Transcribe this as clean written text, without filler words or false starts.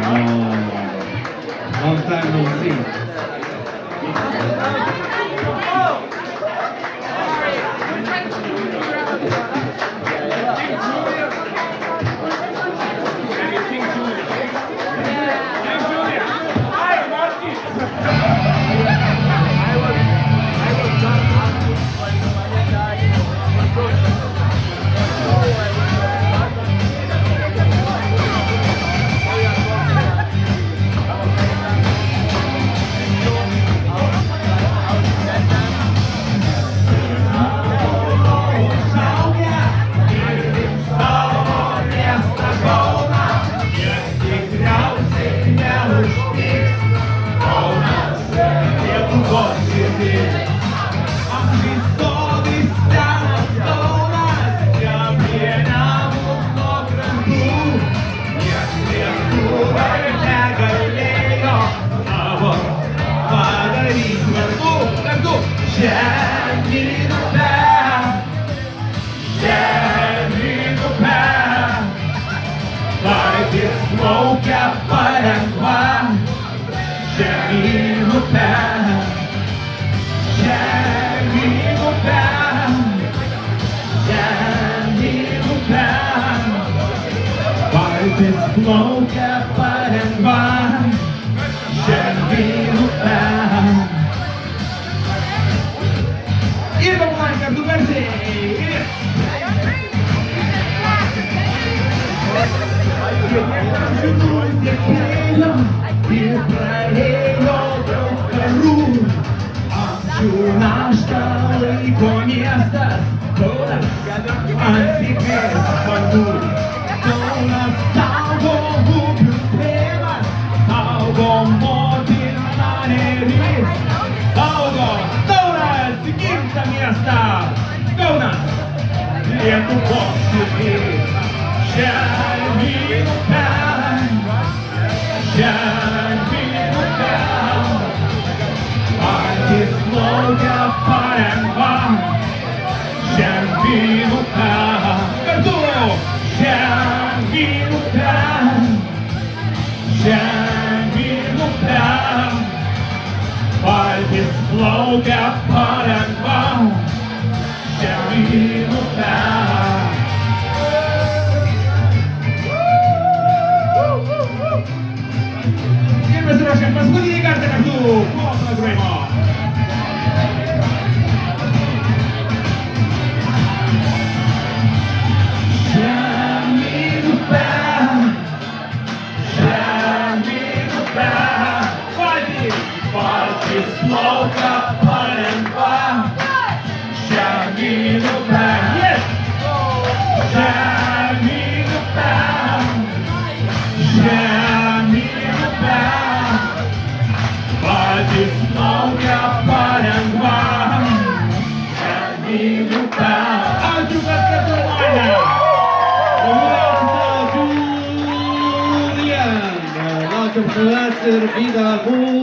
Long time no see. Plaukia palengva žemyn upe, žemyn upe, žemyn upe. Valtis plaukia palengva žemyn upe. Ir papuojam kartu garsiai. Ir praėjo daug karų, amžių naštą laiko miestas, Kaunas ant sėkmės bangų. Kaunas saugo upių tėvas, saugo motina neris, saugo Kaunas gimtą miestą, Kaunas Lietuvos širdis. Žemyn upe, žemyn upe, valtis plaukia palengva žemyn upe. Kartu! Žemyn upe, žemyn upe, valtis plaukia palengva žemyn upe. Pasiruošėm paskutinį kartą kartu. Klausom grojimo. Žemyn upe, žemyn upe, valtis plaukia palengva žemyn upe. Žemyn upe, žemyn upe. Valtis plaukia palengva žemyn upe. Ačiū, kad kartuojate! Laukiam tavęs ir Vida Mūsų.